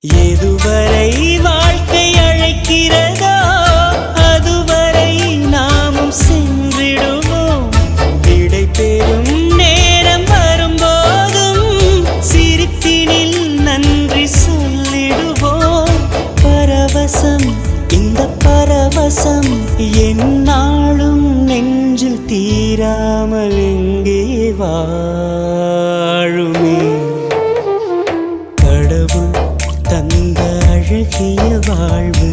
எதுவரை வாழ்க்கை அழைக்கிறதோ அதுவரை நாமும் சென்றிடுவோம். விடை பெறும் நேரம் வரும்போதும் சிரிப்பினில் நன்றி சொல்லிடுவோம். பரவசம், இந்த பரவசம் எந்நாளும் நெஞ்சில் தீராமல் எங்கே வாழுமே. கடவுள் தந்த அழகிய வாழ்வு